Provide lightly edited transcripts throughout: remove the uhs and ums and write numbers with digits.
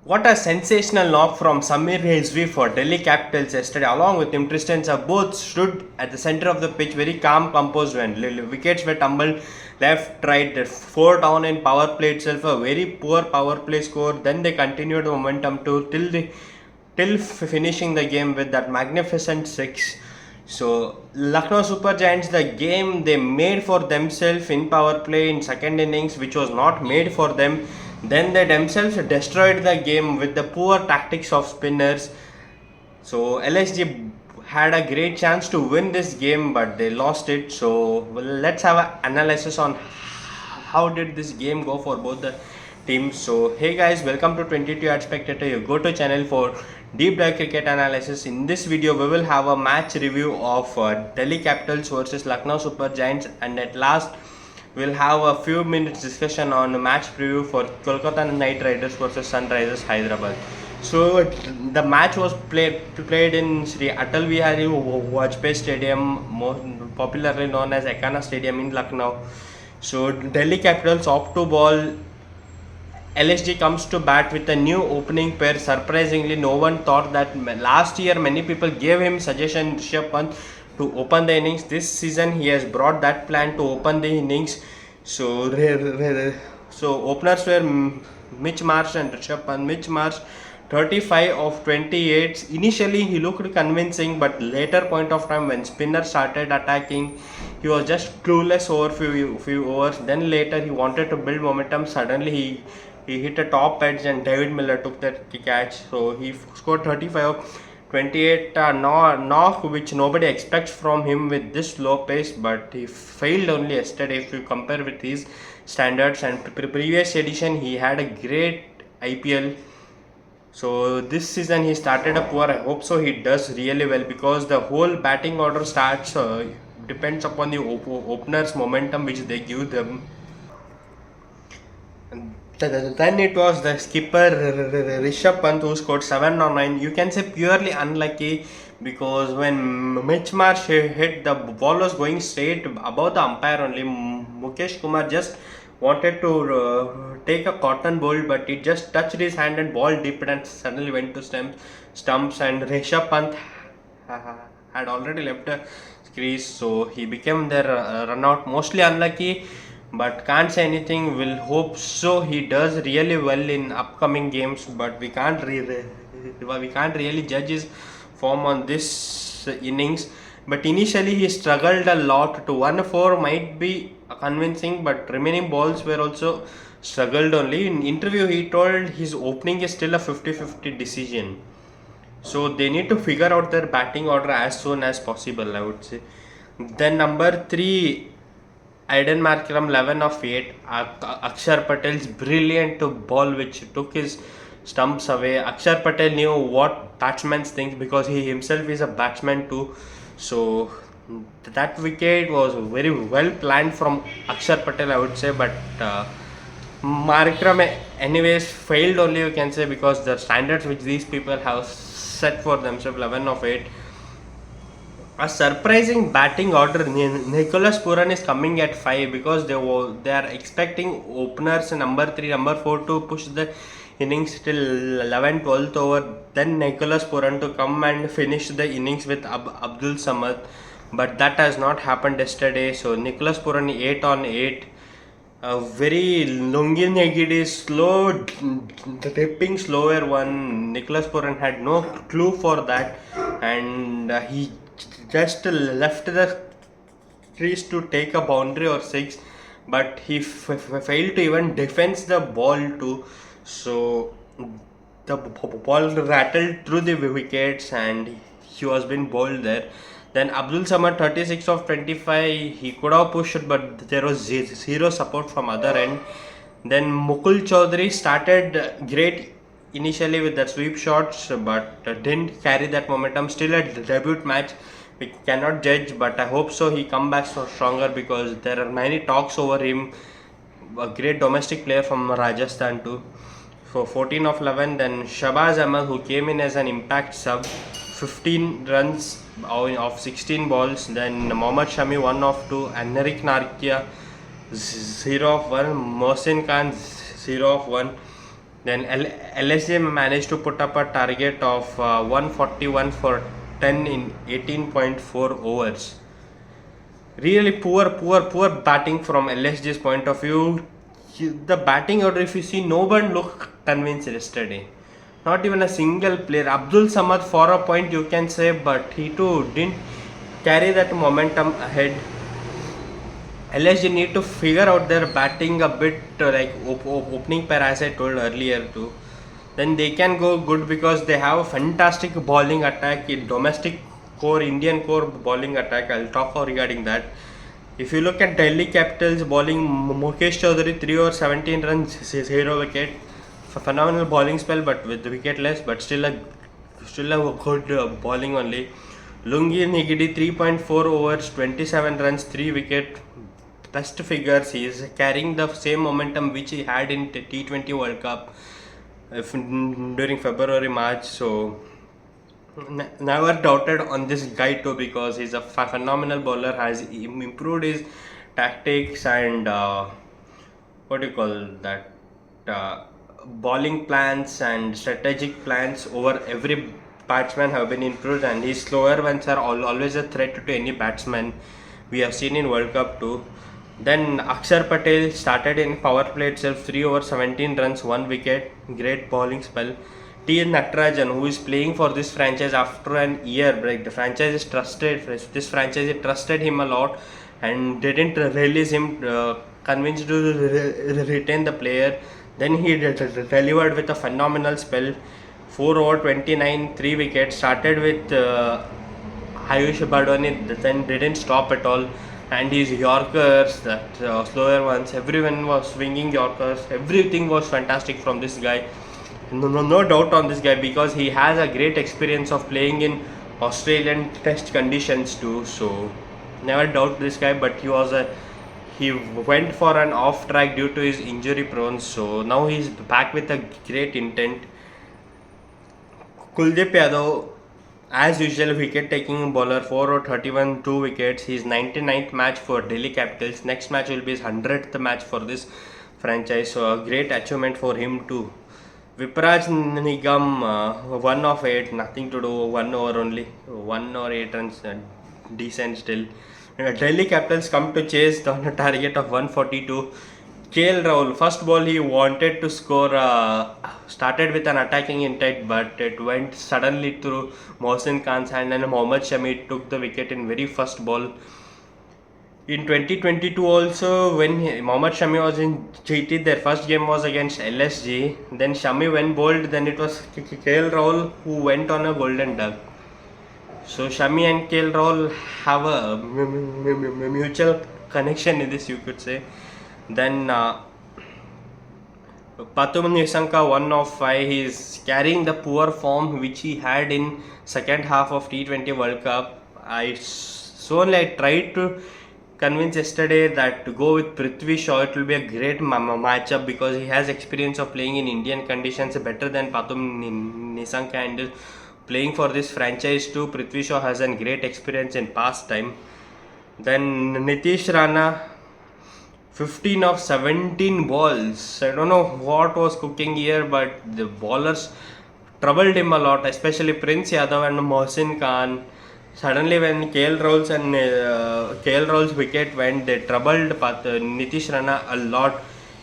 What a sensational knock from Samir Rizvi for Delhi Capitals yesterday. Along with him, Tristan Saab both stood at the center of the pitch, very calm, composed when wickets were tumbled left, right. 4 down in power play itself, a very poor power play score. Then they continued the momentum till finishing the game with that magnificent six. So Lucknow Super Giants, the game they made for themselves in power play in second innings, which was not made for them. Then they themselves destroyed the game with the poor tactics of spinners. So LSG had a great chance to win this game, but they lost it. So let's have an analysis on how did this game go for both the teams. So hey guys, welcome to 22 YardSpectator, your go-to channel for deep dive cricket analysis. In this video, we will have a match review of Delhi Capitals versus Lucknow Super Giants, and at last we'll have a few minutes discussion on a match preview for Kolkata Knight Riders versus Sunrisers Hyderabad. So the match was played in Sri Atal Bihari Vajpayee Stadium, more popularly known as Ekana Stadium in Lucknow. So Delhi Capitals off to ball. LSG comes to bat with a new opening pair. Surprisingly, no one thought that. Last year many people gave him suggestion Rishabh Pant to open the innings. This season he has brought that plan to open the innings. So openers were Mitch Marsh and Rishabh Pant. Mitch Marsh 35 of 28. Initially he looked convincing, but later point of time when spinner started attacking, he was just clueless over few overs. Then later he wanted to build momentum. Suddenly he hit a top edge and David Miller took that catch. So he scored 35 of 28 knock, which nobody expects from him with this low pace, but he failed only yesterday if you compare with his standards. And previous edition he had a great IPL. So this season he started a poor. I hope so he does really well, because the whole batting order starts depends upon the openers momentum which they give them. Then it was the skipper Rishabh Pant who scored 7 or 9. You can say purely unlucky, because when Mitch Marsh hit, the ball was going straight above the umpire only. Mukesh Kumar just wanted to take a cotton ball, but it just touched his hand and ball dipped and suddenly went to stumps. And Rishabh Pant had already left the crease, so he became their run out. Mostly unlucky, but can't say anything. We'll hope so he does really well in upcoming games, but we can't really judge his form on this innings. But initially he struggled a lot. To 1-4 might be convincing, but remaining balls were also struggled only. In interview he told his opening is still a 50-50 decision. So they need to figure out their batting order as soon as possible, I would say. Then number 3, Aiden Markram 11 of 8. Akshar Patel's brilliant ball which took his stumps away. Akshar Patel knew what batsmen think, because he himself is a batsman too. So that wicket was very well planned from Akshar Patel, I would say. But Markram anyways failed only, you can say, because the standards which these people have set for themselves, 11 of 8. A surprising batting order. Nicholas Puran is coming at 5, because they are expecting openers number 3, number 4 to push the innings till 11th, 12th over. Then Nicholas Puran to come and finish the innings with Abdul Samad. But that has not happened yesterday. So Nicholas Puran 8 on 8. A very Lungi slow, dipping slower one. Nicholas Puran had no clue for that, and he just left the crease to take a boundary or 6, but he failed to even defend the ball too. So the ball rattled through the wickets and he was being bowled there. Then Abdul Samad 36 of 25, he could have pushed, but there was zero support from other end. Then Mukul Chaudhary started great initially with the sweep shots, but didn't carry that momentum. Still a debut match, we cannot judge, but I hope so he come back stronger, because there are many talks over him. A great domestic player from Rajasthan too. So 14 of 11. Then Shabaz Ahmed, who came in as an impact sub, 15 runs of 16 balls. Then Mohammad Shami 1 of 2. And Eric Narkia 0 of 1. Mohsin Khan 0 of 1. Then LSG managed to put up a target of 141 for 10 in 18.4 overs. Really poor batting from LSG's point of view. The batting order, if you see, no one looked convinced yesterday. Not even a single player. Abdul Samad for a point you can say, but he too didn't carry that momentum ahead. LSG need to figure out their batting a bit like opening pair, as I told earlier too. Then they can go good because they have a fantastic bowling attack in domestic core, Indian core bowling attack. I'll talk regarding that. If you look at Delhi Capitals bowling, Mukesh Chaudhary 3 over 17 runs, 0 wicket. Phenomenal bowling spell, but with wicketless, but still a good bowling only. Lungi Nigidi 3.4 overs, 27 runs, 3 wicket. Best figures. He is carrying the same momentum which he had in T20 World Cup during February March. So never doubted on this guy too, because he's a phenomenal bowler. Has improved his tactics and what do you call that, bowling plans and strategic plans over every batsman have been improved, and his slower ones are always a threat to any batsman. We have seen in World Cup too. Then Akshar Patel started in power play itself, 3 over 17 runs, 1 wicket, great bowling spell. T. Natarajan, who is playing for this franchise after an year break. The franchise is trusted. This franchise trusted him a lot and didn't release him, convinced to retain the player. Then he delivered with a phenomenal spell. 4 over 29, 3 wickets. Started with Ayush Badwani, then didn't stop at all. And his Yorkers, that slower ones, everyone was swinging Yorkers. Everything was fantastic from this guy. No doubt on this guy, because he has a great experience of playing in Australian test conditions too. So never doubt this guy, but he went for an off track due to his injury prone. So now he's back with a great intent. Kuldeep Yadav, as usual, wicket taking bowler, 4 over 31, 2 wickets. His 99th match for Delhi Capitals. Next match will be his 100th match for this franchise. So a great achievement for him too. Vipraj Nigam, 1 of 8, nothing to do, 1 over only, 1 or 8 runs, decent still. Delhi Capitals come to chase on a target of 142. KL Rahul, first ball he wanted to score, started with an attacking intent, but it went suddenly through Mohsin Khan's hand, and Mohammad Shami took the wicket in very first ball. In 2022 also, when Mohammad Shami was in GT, their first game was against LSG. Then Shami went bowled, then it was KL Rahul who went on a golden duck. So Shami and KL Rahul have a mutual connection in this, you could say. Then Patum Nisanka, 1 of 5, he is carrying the poor form which he had in second half of T20 World Cup. I tried to convince yesterday that to go with Prithvi Shaw, it will be a great matchup, because he has experience of playing in Indian conditions better than Patum Nisanka, and playing for this franchise too. Prithvi Shaw has a great experience in past time. Then Nitish Rana, 15 of 17 balls. I don't know what was cooking here, but the bowlers troubled him a lot, especially Prince Yadav and Mohsin Khan. Suddenly, when KL Rahul's wicket went, they troubled Nitish Rana a lot.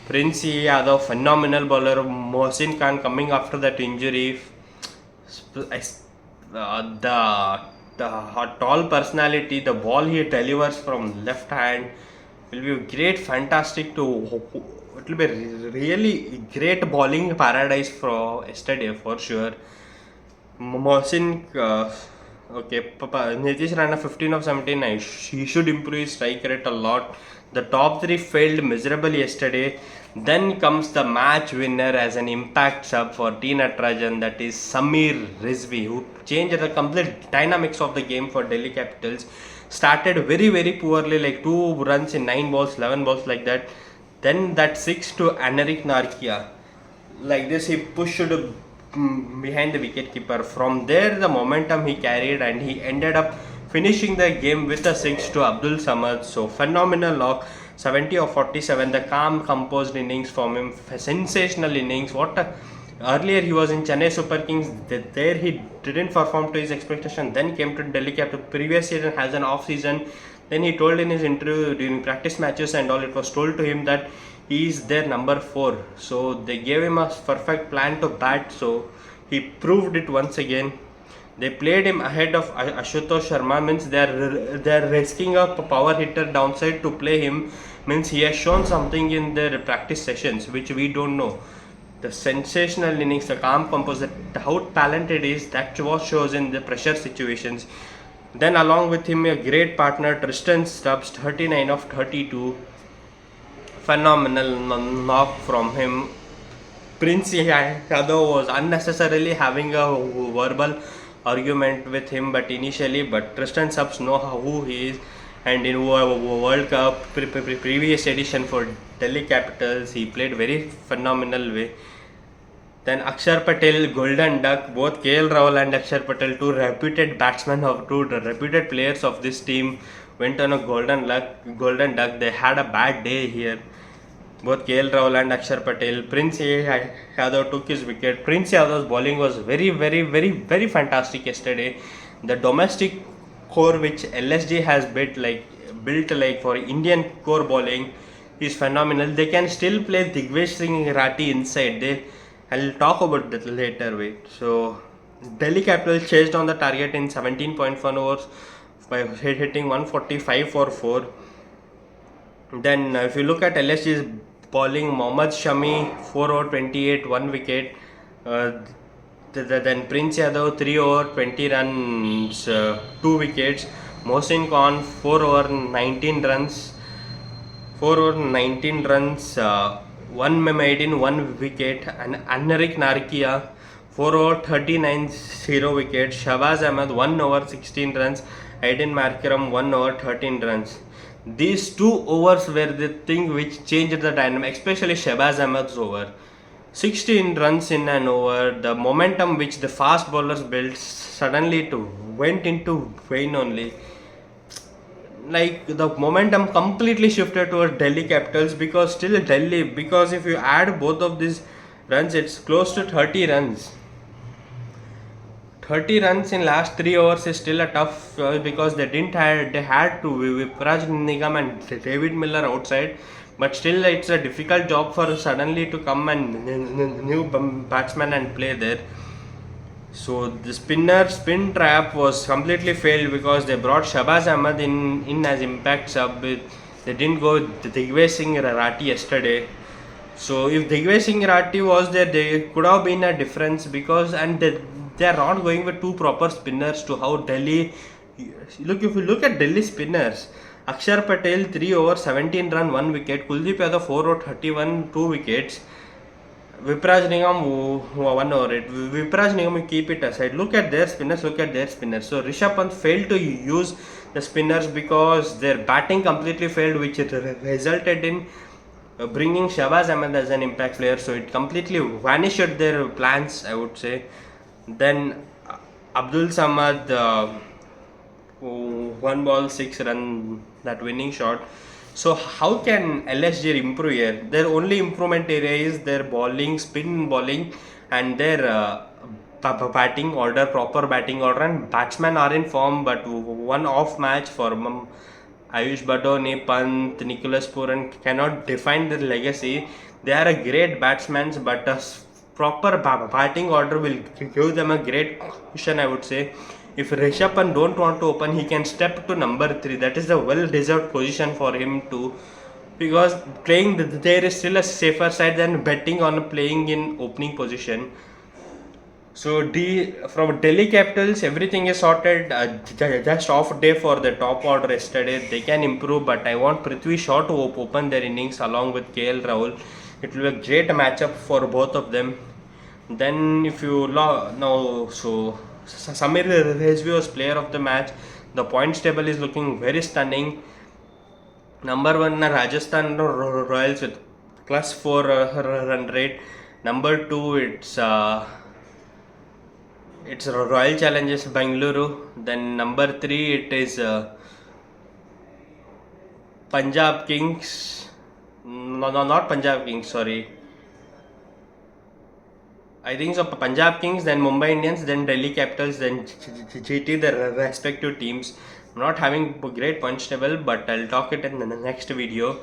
Prince Yadav, phenomenal bowler. Mohsin Khan coming after that injury. The tall personality, the ball he delivers from left hand will be great, fantastic to. It will be really great bowling paradise for yesterday for sure. Mohsin, Nitish Rana, 15 of 17. He should improve his strike rate a lot. The top 3 failed miserably yesterday. Then comes the match winner as an impact sub for T. Natarajan, that is Samir Rizvi, who changed the complete dynamics of the game for Delhi Capitals. Started very poorly, like 2 runs in 9 balls, 11 balls, like that. Then that 6 to Anaric Narkia. Like this, he pushed behind the wicketkeeper. From there, the momentum he carried, and he ended up finishing the game with a 6 to Abdul Samad. So phenomenal knock. 70 or 47. The calm, composed innings from him, sensational innings. Earlier he was in Chennai Super Kings. There he didn't perform to his expectation. Then came to Delhi Capital. Previous season has an off season. Then he told in his interview during practice matches and all, it was told to him that he is their number 4. So they gave him a perfect plan to bat. So he proved it once again. They played him ahead of Ashutosh Sharma, means they're risking a power hitter downside to play him, means he has shown something in their practice sessions which we don't know. The sensational innings, the calm composure, how talented he is, that was shows in the pressure situations. Then along with him a great partner Tristan Stubbs, 39 of 32, phenomenal knock from him. Prince Yadav was unnecessarily having a verbal argument with him, but Tristan Stubbs know who he is, and in World Cup previous edition for Delhi Capitals, he played very phenomenal way. Then Akshar Patel, Golden Duck, both KL Rahul and Akshar Patel, two reputed reputed players of this team, went on a golden duck. They had a bad day here. Both KL Rahul and Akshar Patel. Prince Yadav took his wicket. Prince Yadav's bowling was very fantastic yesterday. The domestic core which LSG has built like for Indian core bowling is phenomenal. They can still play Digvesh Singh Rati inside. I'll talk about that later. Wait. So Delhi Capitals chased on the target in 17.1 overs by hitting 145 for 4. Then if you look at LSG's bowling, Mohammad Shami 4 over 28, 1 wicket. Then Prince Yadav 3 over 20 runs, 2 wickets. Mohsin Khan 4 over 19 runs, 1 maiden, 1 wicket. And Anrik Narkia 4 over 39, 0 wickets. Shahbaz Ahmed 1 over 16 runs. Aiden Markram 1 over 13 runs. These 2 overs were the thing which changed the dynamic, especially Shahbaz Ahmed's over. 16 runs in an over, the momentum which the fast bowlers built suddenly went into vain only. Like the momentum completely shifted towards Delhi Capitals, because if you add both of these runs, it's close to 30 runs. 30 runs in last 3 overs is still a tough, because they had to Vipraj Nigam and David Miller outside, but still it's a difficult job for suddenly to come and new batsman and play there. So the spin trap was completely failed because they brought Shahbaz Ahmed in as impact sub. They didn't go Digvesh Singh Rati yesterday. So if Digvesh Singh Rati was there, there could have been a difference, because they are not going with 2 proper spinners to how Delhi. Look, if you look at Delhi spinners, Akshar Patel 3 over 17 run, 1 wicket. Kuldeep Yadav 4 over 31, 2 wickets. Vipraj Nigam 1 over 8. Vipraj Nigam, you keep it aside. Look at their spinners. So Rishabh Pant failed to use the spinners because their batting completely failed, which resulted in bringing Shahbaz Ahmed as an impact player. So it completely vanished their plans, I would say. Then Abdul Samad 1 ball 6 run, that winning shot. So how can LSG improve here? Their only improvement area is their bowling, spin bowling, and their batting order, proper batting order, and batsmen are in form, but one off match for Ayush Badoni, Pant, Nicholas Puran cannot define their legacy. They are a great batsmen, but a proper batting order will give them a great cushion, I would say. If Rishabh Pant don't want to open, he can step to number 3. That is the well-deserved position for him to, because playing there is still a safer side than betting on playing in opening position. So from Delhi Capitals, everything is sorted. Just off day for the top order yesterday. They can improve, but I want Prithvi Shaw to open their innings along with KL Rahul. It will be a great matchup for both of them. Then if you know, so Samir Rizvi was player of the match. The points table is looking very stunning. Number 1 Rajasthan Royals with plus 4 run rate. Number 2 it's Royal Challengers Bengaluru. Then number 3 it is Punjab Kings. No, not Punjab Kings, sorry. I think so. Punjab Kings, then Mumbai Indians, then Delhi Capitals, then GT, the respective teams. I'm not having a great punch table, but I'll talk it in the next video.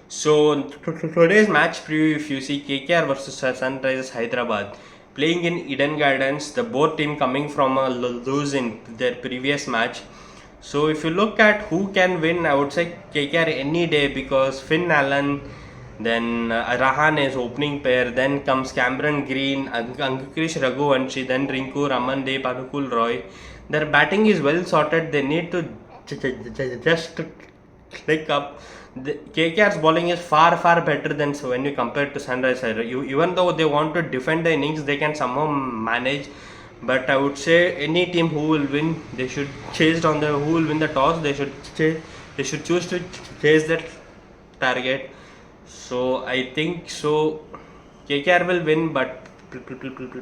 So today's match preview, if you see KKR versus Sunrisers Hyderabad playing in Eden Gardens, the both team coming from a lose in their previous match. So if you look at who can win, I would say KKR any day, because Finn Allen, then Rahan is opening pair, then comes Cameron Green, Ankush Raghuvanshi, then Rinku Ramandeep, Anukul Roy. Their batting is well sorted. They need to just click up. The KKR's bowling is far better than when you compare to Sunrisers. Even though they want to defend the innings, they can somehow manage. But I would say any team who will win, they should chase on the who will win the toss. They should choose to chase that target. So I think so. KKR will win, but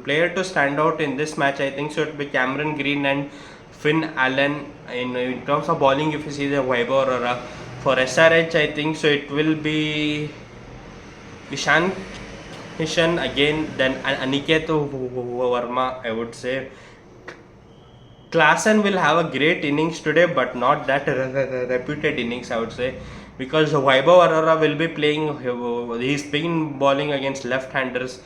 player to stand out in this match, I think so, it will be Cameron Green and Finn Allen. In terms of bowling, if you see the Vaibhav Arora, for SRH, I think so, it will be Ishan Kishan again, then Aniket Verma, I would say. Klassen will have a great innings today, but not that reputed innings, I would say, because Vaibhav Arora will be playing. He's been bowling against left-handers,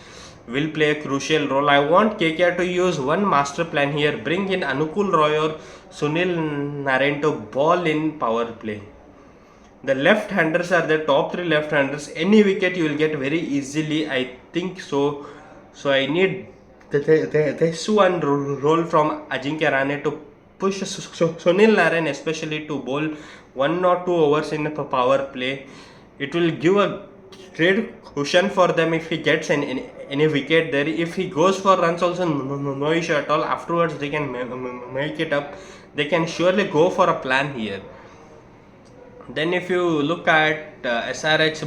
will play a crucial role. I want KKR to use one master plan here. Bring in Anukul Roy or Sunil Narine to ball in power play. The left-handers are the top 3 left-handers. Any wicket you will get very easily, I think so. So I need this one role from Ajinkya Rahane to push Sunil Narine especially to bowl 1 or 2 overs in a power play. It will give a great cushion for them if he gets any wicket there. If he goes for runs also, no issue at all. Afterwards they can make it up. They can surely go for a plan here. Then if you look at SRH,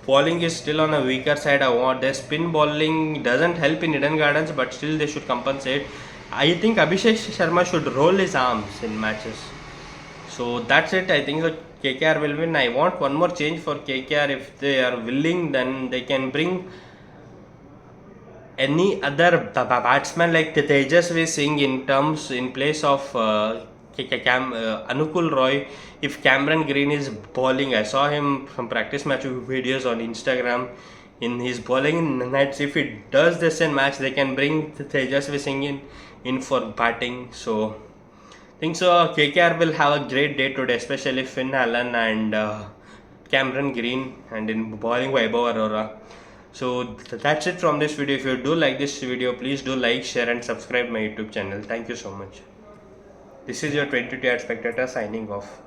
bowling is still on a weaker side. Their spin bowling doesn't help in Eden Gardens, but still they should compensate. I think Abhishek Sharma should roll his arms in matches. So that's it. I think so KKR will win. I want one more change for KKR. If they are willing, then they can bring any other batsman like Tejasvi Singh in place of Anukul Roy. If Cameron Green is bowling, I saw him from practice match videos on Instagram. In his bowling nights, if he does this in match, they can bring Tejasvi Singh in for batting. So I think so KKR will have a great day today, especially Finn Allen and Cameron Green, and in bowling Vaibhav Arora. So that's it from this video. If you do like this video, please do like, share and subscribe my YouTube channel. Thank you so much. This is your 22 Yard Spectator signing off.